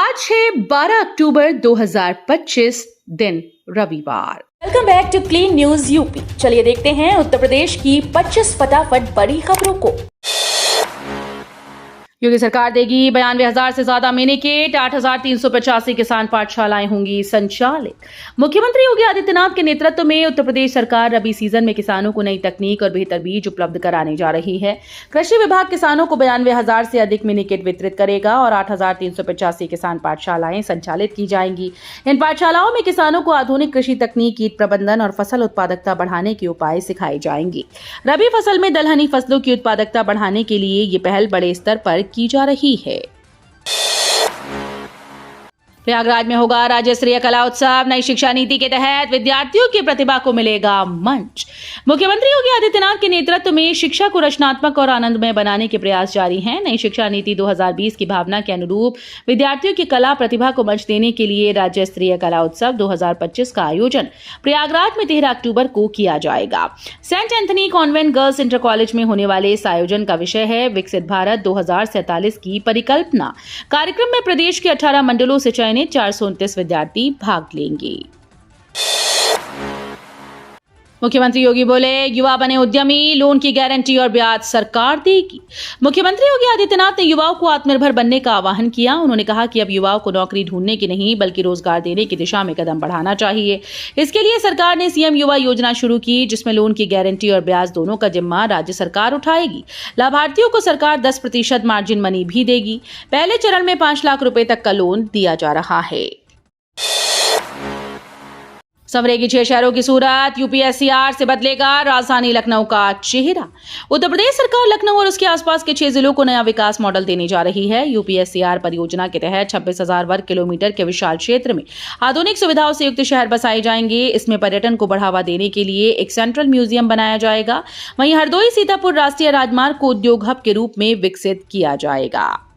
आज है 12 अक्टूबर 2025 दिन रविवार। Welcome back to clean news UP. चलिए देखते हैं उत्तर प्रदेश की 25 फटाफट बड़ी खबरों को। योगी सरकार देगी 92,000 से ज्यादा मिनीकेट, 8,385 किसान पाठशालाएं होंगी संचालित। मुख्यमंत्री योगी आदित्यनाथ के नेतृत्व में उत्तर प्रदेश सरकार रबी सीजन में किसानों को नई तकनीक और बेहतर बीज उपलब्ध कराने जा रही है। कृषि विभाग किसानों को 92,000 से अधिक मिनीकेट वितरित करेगा और 8,385 किसान पाठशालाएं संचालित की जाएंगी। इन पाठशालाओं में किसानों को आधुनिक कृषि तकनीक, कीट प्रबंधन और फसल उत्पादकता बढ़ाने के उपाय सिखाए जाएंगे। रबी फसल में दलहनी फसलों की उत्पादकता बढ़ाने के लिए ये पहल बड़े स्तर पर की जा रही है। प्रयागराज में होगा राज्य स्तरीय कला उत्सव। नई शिक्षा नीति के तहत विद्यार्थियों की प्रतिभा को मिलेगा मंच। मुख्यमंत्री योगी आदित्यनाथ के नेतृत्व में शिक्षा को रचनात्मक और आनंदमय बनाने के प्रयास जारी हैं। नई शिक्षा नीति 2020 की भावना के अनुरूप विद्यार्थियों की कला प्रतिभा को मंच देने के लिए राज्य स्तरीय कला उत्सव 2025 का आयोजन प्रयागराज में 13 अक्टूबर को किया जाएगा। Saint Anthony convent girls inter college में होने वाले इस आयोजन का विषय है विकसित भारत 2047 की परिकल्पना। कार्यक्रम में प्रदेश के 18 मंडलों से चयनित 429 विद्यार्थी भाग लेंगे। मुख्यमंत्री योगी बोले, युवा बने उद्यमी, लोन की गारंटी और ब्याज सरकार देगी। मुख्यमंत्री योगी आदित्यनाथ ने युवाओं को आत्मनिर्भर बनने का आह्वान किया। उन्होंने कहा कि अब युवाओं को नौकरी ढूंढने की नहीं बल्कि रोजगार देने की दिशा में कदम बढ़ाना चाहिए। इसके लिए सरकार ने सीएम युवा योजना शुरू की, जिसमें लोन की गारंटी और ब्याज दोनों का जिम्मा राज्य सरकार उठाएगी। लाभार्थियों को सरकार 10% मार्जिन मनी भी देगी। पहले चरण में 5 लाख रुपए तक का लोन दिया जा रहा है। संवरेगी 6 शहरों की सूरत, यूपीएससीआर से बदलेगा राजधानी लखनऊ का चेहरा। उत्तर प्रदेश सरकार लखनऊ और उसके आसपास के 6 जिलों को नया विकास मॉडल देने जा रही है। यूपीएससीआर परियोजना के तहत 26,000 वर्ग किलोमीटर के विशाल क्षेत्र में आधुनिक सुविधाओं से युक्त शहर बसाए जाएंगे। इसमें पर्यटन को बढ़ावा देने के लिए एक सेंट्रल म्यूजियम बनाया जाएगा। वहीं हरदोई सीतापुर राष्ट्रीय राजमार्ग को उद्योग हब के रूप में विकसित किया जाएगा।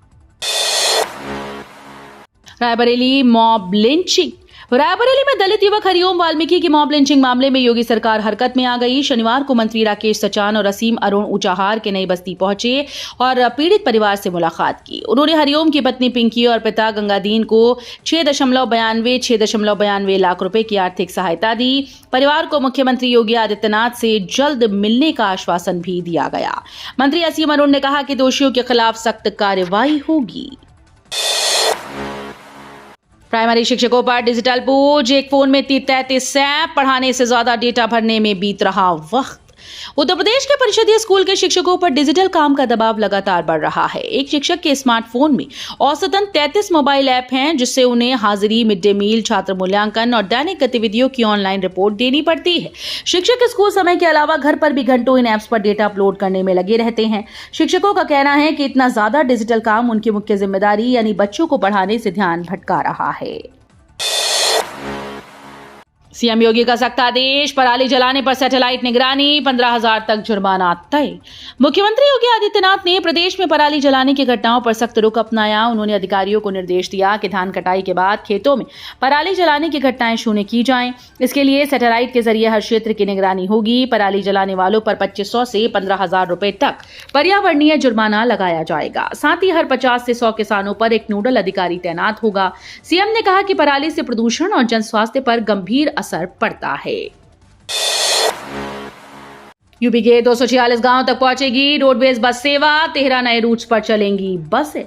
Raebareli mob lynching. रायबरेली में दलित युवक हरिओम वाल्मीकि की मॉब लिंचिंग मामले में योगी सरकार हरकत में आ गई। शनिवार को मंत्री राकेश सचान और असीम अरुण ऊंचाहार के नई बस्ती पहुंचे और पीड़ित परिवार से मुलाकात की। उन्होंने हरिओम की पत्नी पिंकी और पिता गंगादीन को 6.92 लाख रुपए की आर्थिक सहायता दी। परिवार को मुख्यमंत्री योगी आदित्यनाथ से जल्द मिलने का आश्वासन भी दिया गया। मंत्री असीम अरुण ने कहा कि दोषियों के खिलाफ सख्त कार्रवाई होगी। प्राइमरी शिक्षकों पर डिजिटल बोझ, एक फोन में 33 ऐप, पढ़ाने से ज्यादा डेटा भरने में बीत रहा वक्त। उत्तर प्रदेश के परिषदीय स्कूल के शिक्षकों पर डिजिटल काम का दबाव लगातार बढ़ रहा है। एक शिक्षक के स्मार्टफोन में औसतन 33 मोबाइल ऐप हैं, जिससे उन्हें हाजिरी, मिड डे मील, छात्र मूल्यांकन और दैनिक गतिविधियों की ऑनलाइन रिपोर्ट देनी पड़ती है। शिक्षक स्कूल समय के अलावा घर पर भी घंटों इन ऐप्स पर डेटा अपलोड करने में लगे रहते हैं। शिक्षकों का कहना है कि इतना ज्यादा डिजिटल काम उनकी मुख्य जिम्मेदारी यानी बच्चों को पढ़ाने से ध्यान भटका रहा है। सीएम योगी का सख्त आदेश, पराली जलाने पर सैटेलाइट निगरानी, 15,000 तक जुर्माना तय। मुख्यमंत्री योगी आदित्यनाथ ने प्रदेश में पराली जलाने की घटनाओं पर सख्त रुख अपनाया। उन्होंने अधिकारियों को निर्देश दिया कि धान कटाई के बाद खेतों में पराली जलाने की घटनाएं शून्य की जाएं। इसके लिए सैटेलाइट के जरिए हर क्षेत्र की निगरानी होगी। पराली जलाने वालों पर 2,500 से 15,000 रुपए तक पर्यावरणीय जुर्माना लगाया जाएगा। साथ ही हर 50 से 100 किसानों पर एक नोडल अधिकारी तैनात होगा। सीएम ने कहा कि पराली से प्रदूषण और जन स्वास्थ्य पर गंभीर असर पड़ता है। यूपी के 246 गांव तक पहुंचेगी रोडवेज बस सेवा, 13 नए रूट्स पर चलेंगी बसें।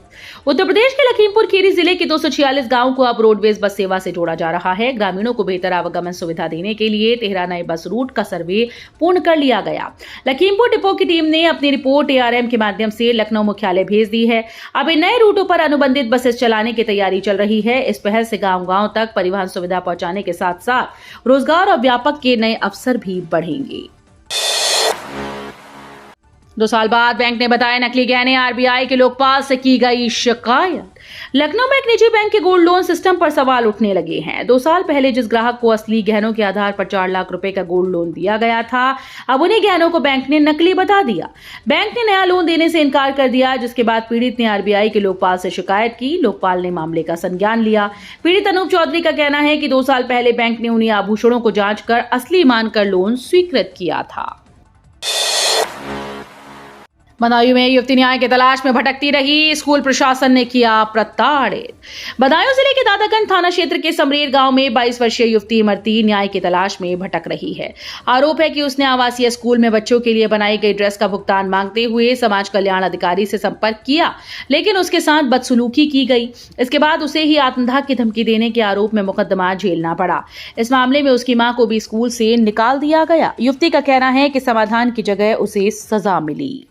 उत्तर प्रदेश के लखीमपुर खीरी जिले के 246 गांवों को अब रोडवेज बस सेवा से जोड़ा जा रहा है। ग्रामीणों को बेहतर आवागमन सुविधा देने के लिए 13 नए बस रूट का सर्वे पूर्ण कर लिया गया। लखीमपुर डिपो की टीम ने अपनी रिपोर्ट ARM के माध्यम से लखनऊ मुख्यालय भेज दी है। अब इन नए रूटों पर अनुबंधित बसेस चलाने की तैयारी चल रही है। इस पहल से गांव-गांव तक परिवहन सुविधा पहुंचाने के साथ साथ रोजगार और व्यापक के नए अवसर भी बढ़ेंगे। 2 साल बाद बैंक ने बताया नकली गहने, आरबीआई के लोकपाल से की गई शिकायत। लखनऊ में एक निजी बैंक के गोल्ड लोन सिस्टम पर सवाल उठने लगे हैं। 2 साल पहले जिस ग्राहक को असली गहनों के आधार पर 4 लाख रुपए का गोल्ड लोन दिया गया था, अब उन्हीं गहनों को बैंक ने नकली बता दिया। बैंक ने नया लोन देने से इनकार कर दिया, जिसके बाद पीड़ित ने आरबीआई के लोकपाल से शिकायत की। लोकपाल ने मामले का संज्ञान लिया। पीड़ित अनूप चौधरी का कहना है कि 2 साल पहले बैंक ने उन्हीं आभूषणों को जांच कर असली मानकर लोन स्वीकृत किया था। बदायूं में युवती न्याय की तलाश में भटकती रही, स्कूल प्रशासन ने किया प्रताड़ित। बदायूं जिले के दादागंज थाना क्षेत्र के समरेर गांव में 22 वर्षीय युवती इमरती न्याय की तलाश में भटक रही है। आरोप है कि उसने आवासीय स्कूल में बच्चों के लिए बनाई गई ड्रेस का भुगतान मांगते हुए समाज कल्याण अधिकारी से संपर्क किया, लेकिन उसके साथ बदसलूकी की गई। इसके बाद उसे ही आत्मदाह की धमकी देने के आरोप में मुकदमा झेलना पड़ा। इस मामले में उसकी मां को भी स्कूल से निकाल दिया गया। युवती का कहना है कि समाधान की जगह उसे सजा मिली।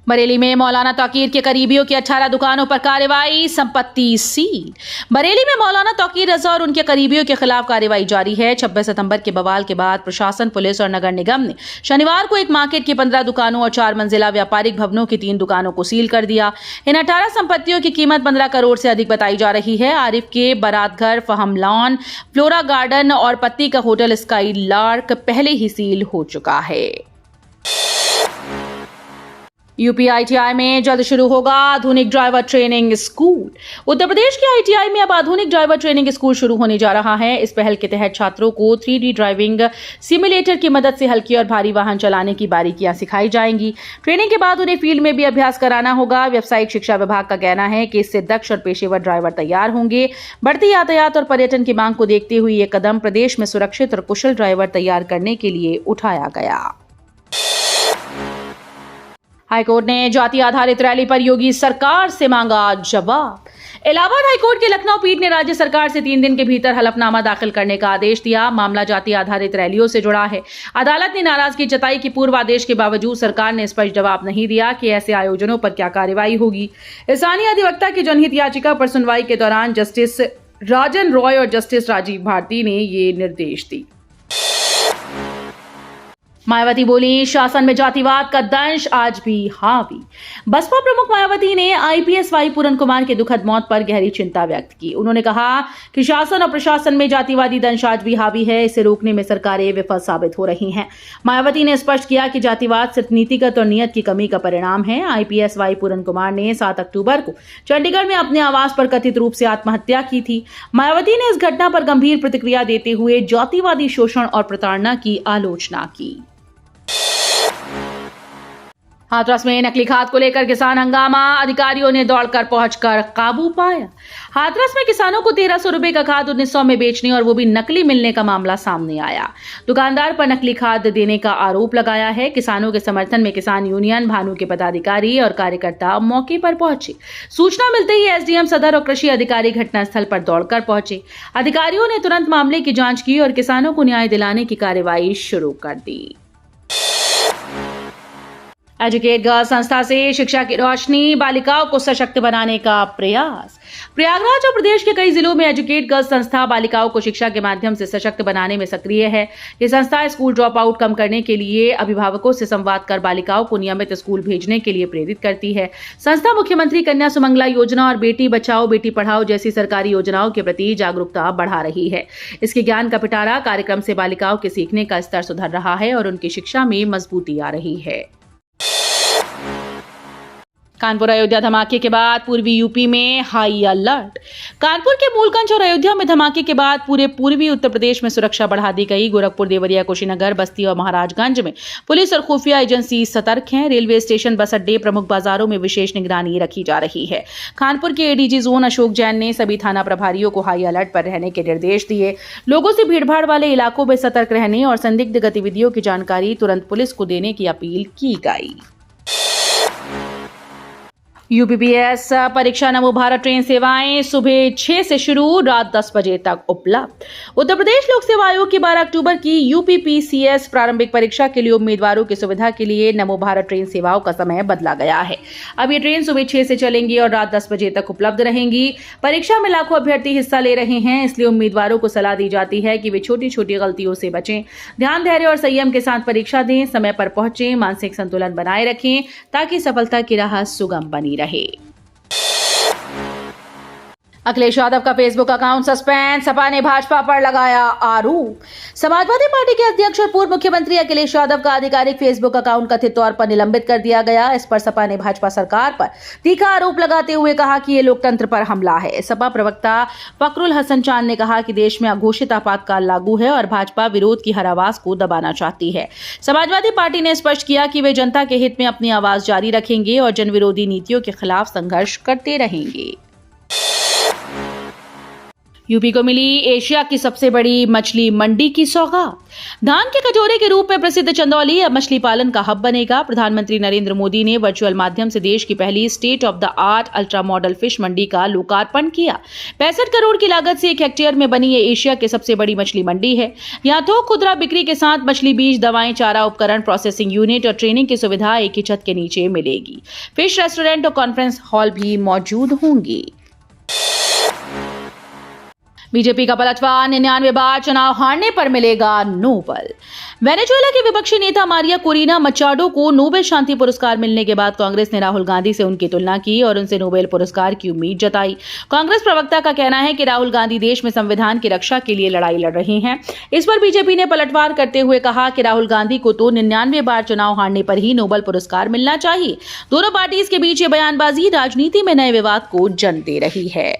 बरेली में मौलाना तौकीर के करीबियों की 18 दुकानों पर कार्रवाई, संपत्ति सील। बरेली में मौलाना तौकीर रजा और उनके करीबियों के खिलाफ कार्रवाई जारी है। 26 सितंबर के बवाल के बाद प्रशासन, पुलिस और नगर निगम ने शनिवार को एक मार्केट की 15 दुकानों और 4 मंजिला व्यापारिक भवनों की 3 दुकानों को सील कर दिया। इन 18 संपत्तियों की कीमत 15 करोड़ से अधिक बताई जा रही है। आरिफ के बारात घर, फहम लॉन, फ्लोरा गार्डन और पत्ती का होटल स्काई लार्क पहले ही सील हो चुका है। यूपी आईटीआई में जल्द शुरू होगा आधुनिक driver training school. Uttar Pradesh के आईटीआई में अब आधुनिक ड्राइवर ट्रेनिंग स्कूल शुरू होने जा रहा है। इस पहल के तहत छात्रों को 3D ड्राइविंग सिमुलेटर की मदद से हल्की और भारी वाहन चलाने की बारीकियां सिखाई जाएंगी। ट्रेनिंग के बाद उन्हें फील्ड में भी अभ्यास कराना होगा। व्यावसायिक शिक्षा विभाग का कहना है कि इससे दक्ष और पेशेवर ड्राइवर तैयार होंगे। बढ़ती यातायात और पर्यटन की मांग को देखते हुए ये कदम प्रदेश में सुरक्षित और कुशल ड्राइवर तैयार करने के लिए उठाया गया। हाईकोर्ट ने जाति आधारित रैली पर योगी सरकार से मांगा जवाब। इलाहाबाद हाईकोर्ट के लखनऊ पीठ ने राज्य सरकार से 3 दिन के भीतर हलफनामा दाखिल करने का आदेश दिया। मामला जाति आधारित रैलियों से जुड़ा है। अदालत ने नाराजगी जताई कि पूर्व आदेश के बावजूद सरकार ने स्पष्ट जवाब नहीं दिया कि ऐसे आयोजनों पर क्या कार्रवाई होगी। स्थानीय अधिवक्ता की जनहित याचिका पर सुनवाई के दौरान जस्टिस राजन रॉय और जस्टिस राजीव भारती ने ये निर्देश दिए। मायावती बोली, शासन में जातिवाद का दंश आज भी हावी। बसपा प्रमुख मायावती ने आईपीएस वाई पूरन कुमार के दुखद मौत पर गहरी चिंता व्यक्त की। उन्होंने कहा कि शासन और प्रशासन में जातिवादी दंश आज भी हावी है। इसे रोकने में सरकारें विफल साबित हो रही हैं। मायावती ने स्पष्ट किया कि जातिवाद सिर्फ नीतिगत और नियत की कमी का परिणाम है। आईपीएस वाई पूरन कुमार ने 7 अक्टूबर को चंडीगढ़ में अपने आवास पर कथित रूप से आत्महत्या की थी। मायावती ने इस घटना पर गंभीर प्रतिक्रिया देते हुए जातिवादी शोषण और प्रताड़ना की आलोचना की। हाथरस में नकली खाद को लेकर किसान हंगामा, अधिकारियों ने दौड़कर पहुंचकर काबू पाया। हाथरस में किसानों को 1300 रुपए का खाद 1900 में बेचने और वो भी नकली मिलने का मामला सामने आया। दुकानदार पर नकली खाद देने का आरोप लगाया है। किसानों के समर्थन में किसान यूनियन, भानु के पदाधिकारी और कार्यकर्ता मौके पर पहुंचे। सूचना मिलते ही एसडीएम सदर और कृषि अधिकारी घटनास्थल पर दौड़कर पहुंचे। अधिकारियों ने तुरंत मामले की जांच की और किसानों को न्याय दिलाने की कार्रवाई शुरू कर दी। एजुकेट गर्ल्स संस्था से शिक्षा की रोशनी, बालिकाओं को सशक्त बनाने का प्रयास। प्रयागराज और प्रदेश के कई जिलों में एजुकेट गर्ल्स संस्था बालिकाओं को शिक्षा के माध्यम से सशक्त बनाने में सक्रिय है। ये संस्था स्कूल ड्रॉप आउट कम करने के लिए अभिभावकों से संवाद कर बालिकाओं को नियमित स्कूल भेजने के लिए प्रेरित करती है। संस्था मुख्यमंत्री कन्या सुमंगला योजना और बेटी बचाओ बेटी पढ़ाओ जैसी सरकारी योजनाओं के प्रति जागरूकता बढ़ा रही है। इसके ज्ञान का पिटारा कार्यक्रम से बालिकाओं के सीखने का स्तर सुधर रहा है और उनकी शिक्षा में मजबूती आ रही है। कानपुर अयोध्या धमाके के बाद पूर्वी यूपी में हाई अलर्ट। कानपुर के मूलगंज और अयोध्या में धमाके के बाद पूरे पूर्वी उत्तर प्रदेश में सुरक्षा बढ़ा दी गई। गोरखपुर, देवरिया, कुशीनगर, बस्ती और महाराजगंज में पुलिस और खुफिया एजेंसी सतर्क हैं। रेलवे स्टेशन, बस अड्डे, प्रमुख बाजारों में विशेष निगरानी रखी जा रही है। कानपुर के एडीजी जोन अशोक जैन ने सभी थाना प्रभारियों को हाई अलर्ट पर रहने के निर्देश दिए। लोगों से भीड़भाड़ वाले इलाकों में सतर्क रहने और संदिग्ध गतिविधियों की जानकारी तुरंत पुलिस को देने की अपील की गई। यूपीपीएस परीक्षा नमो भारत ट्रेन सेवाएं सुबह 6 से शुरू, रात 10 बजे तक उपलब्ध। उत्तर प्रदेश लोक सेवा आयोग की 12 अक्टूबर की यूपीपीसीएस प्रारंभिक परीक्षा के लिए उम्मीदवारों की सुविधा के लिए नमो भारत ट्रेन सेवाओं का समय बदला गया है। अब ये ट्रेन सुबह 6 से चलेंगी और रात 10 बजे तक उपलब्ध रहेंगी। परीक्षा में लाखों अभ्यर्थी हिस्सा ले रहे हैं, इसलिए उम्मीदवारों को सलाह दी जाती है कि वे छोटी छोटी गलतियों से बचें, ध्यान, धैर्य और संयम के साथ परीक्षा दें, समय पर पहुंचें, मानसिक संतुलन बनाए रखें ताकि सफलता की राह सुगम बनी रहे। अखिलेश यादव का फेसबुक अकाउंट सस्पेंड, सपा ने भाजपा पर लगाया आरोप। समाजवादी पार्टी के अध्यक्ष और पूर्व मुख्यमंत्री अखिलेश यादव का आधिकारिक फेसबुक अकाउंट कथित तौर पर निलंबित कर दिया गया। इस पर सपा ने भाजपा सरकार पर तीखा आरोप लगाते हुए कहा कि ये लोकतंत्र पर हमला है। सपा प्रवक्ता फखरुल हसन चांद ने कहा कि देश में अघोषित आपातकाल लागू है और भाजपा विरोध की हर आवाज को दबाना चाहती है। समाजवादी पार्टी ने स्पष्ट किया कि वे जनता के हित में अपनी आवाज जारी रखेंगे और जनविरोधी नीतियों के खिलाफ संघर्ष करते रहेंगे। यूपी को मिली एशिया की सबसे बड़ी मछली मंडी की सौगात। धान के कटोरे के रूप में प्रसिद्ध चंदौली अब मछली पालन का हब बनेगा। प्रधानमंत्री नरेंद्र मोदी ने वर्चुअल माध्यम से देश की पहली state of the art ultra model fish mandi का लोकार्पण किया। 65 करोड़ की लागत से 1 हेक्टेयर में बनी ये एशिया की सबसे बड़ी मछली मंडी है। यहाँ थोक खुदरा बिक्री के साथ मछली बीज, दवाएं, चारा उपकरण, प्रोसेसिंग यूनिट और ट्रेनिंग की सुविधा एक ही छत के नीचे मिलेगी। फिश रेस्टोरेंट और कॉन्फ्रेंस हॉल भी मौजूद होंगी। बीजेपी का पलटवार, 99 बार चुनाव हारने पर मिलेगा नोबेल। वेनेजुएला के विपक्षी नेता मारिया कोरिना मचाडो को नोबेल शांति पुरस्कार मिलने के बाद कांग्रेस ने राहुल गांधी से उनकी तुलना की और उनसे नोबेल पुरस्कार की उम्मीद जताई। कांग्रेस प्रवक्ता का कहना है कि राहुल गांधी देश में संविधान की रक्षा के लिए लड़ाई लड़ रहे हैं। इस पर बीजेपी ने पलटवार करते हुए कहा कि राहुल गांधी को तो 99 बार चुनाव हारने पर ही नोबेल पुरस्कार मिलना चाहिए। दोनों पार्टी के बीच ये बयानबाजी राजनीति में नए विवाद को जन्म दे रही है।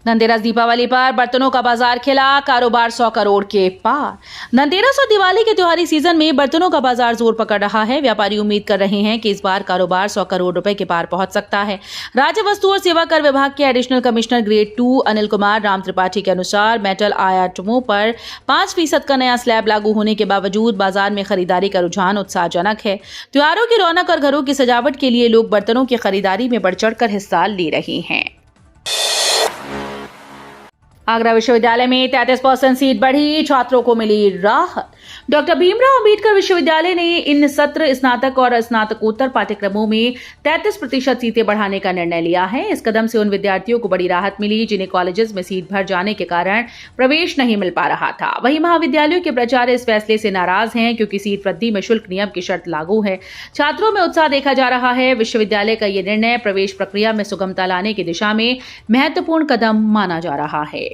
धनतेरस दीपावली पर बर्तनों का बाजार खिला, कारोबार 100 करोड़ के पार। धनतेरस और दिवाली के त्योहारी सीजन में बर्तनों का बाजार जोर पकड़ रहा है। व्यापारी उम्मीद कर रहे हैं कि इस बार कारोबार 100 करोड़ रुपए के पार पहुंच सकता है। राज्य वस्तु और सेवा कर विभाग के additional commissioner grade 2 Anil Kumar Ram Tripathi के अनुसार मेटल आइटमों पर 5% का नया स्लैब लागू होने के बावजूद बाजार में खरीदारी का रुझान उत्साहजनक है। त्योहारों की रौनक और घरों की सजावट के लिए लोग बर्तनों की खरीदारी में बढ़ चढ़कर हिस्सा ले रहे हैं। आगरा विश्वविद्यालय में 33% सीट बढ़ी, छात्रों को मिली राहत। डॉक्टर भीमराव अंबेडकर विश्वविद्यालय ने इन सत्र, स्नातक और स्नातकोत्तर पाठ्यक्रमों में 33% सीटें बढ़ाने का निर्णय लिया है। इस कदम से उन विद्यार्थियों को बड़ी राहत मिली जिन्हें कॉलेजेस में सीट भर जाने के कारण प्रवेश नहीं मिल पा रहा था। वहीं महाविद्यालयों के प्राचार्य इस फैसले से नाराज हैं क्योंकि सीट वृद्धि में शुल्क नियम की शर्त लागू है। छात्रों में उत्साह देखा जा रहा है। विश्वविद्यालय का ये निर्णय प्रवेश प्रक्रिया में सुगमता लाने की दिशा में महत्वपूर्ण कदम माना जा रहा है।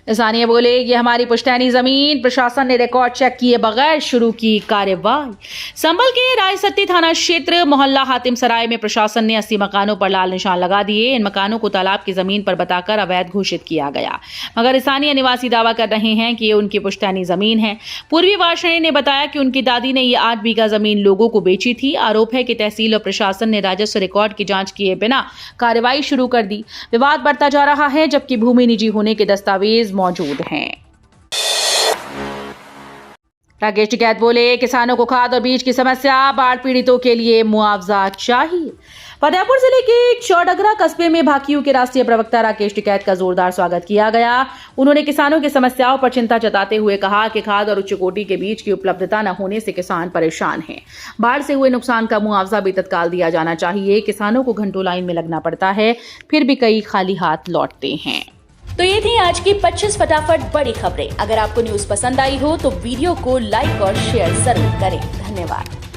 स्थानीय बोले, ये हमारी पुश्तैनी जमीन, प्रशासन ने रिकॉर्ड चेक किए बगैर शुरू की कार्रवाई। संभल के रायसत्ती थाना क्षेत्र मोहल्ला हातिम सराय में प्रशासन ने 80 मकानों पर लाल निशान लगा दिए। इन मकानों को तालाब की जमीन पर बताकर अवैध घोषित किया गया, मगर स्थानीय निवासी दावा कर रहे हैं कि ये उनकी पुश्तैनी जमीन है। पूर्वी वार्षणी ने बताया कि उनकी दादी ने ये 8 बीघा जमीन लोगों को बेची थी। आरोप है कि तहसील और प्रशासन ने राजस्व रिकॉर्ड की जांच किए बिना कार्रवाई शुरू कर दी। विवाद बढ़ता जा रहा है जबकि भूमि निजी होने के दस्तावेज मौजूद हैं। राकेश टिकैत बोले, किसानों को खाद और बीज की समस्या, बाढ़ पीड़ितों के लिए मुआवजा चाहिए। फतेहपुर जिले के चौडगरा कस्बे में भाकियू के राष्ट्रीय प्रवक्ता राकेश टिकैत का जोरदार स्वागत किया गया। उन्होंने किसानों की समस्याओं पर चिंता जताते हुए कहा कि खाद और उच्च कोटि के बीज की उपलब्धता न होने से किसान परेशान हैं। बाढ़ से हुए नुकसान का मुआवजा भी तत्काल दिया जाना चाहिए। किसानों को घंटों लाइन में लगना पड़ता है, फिर भी कई खाली हाथ लौटते हैं। तो ये थी आज की 25 फटाफट बड़ी खबरें। अगर आपको न्यूज पसंद आई हो तो वीडियो को लाइक और शेयर जरूर करें। धन्यवाद।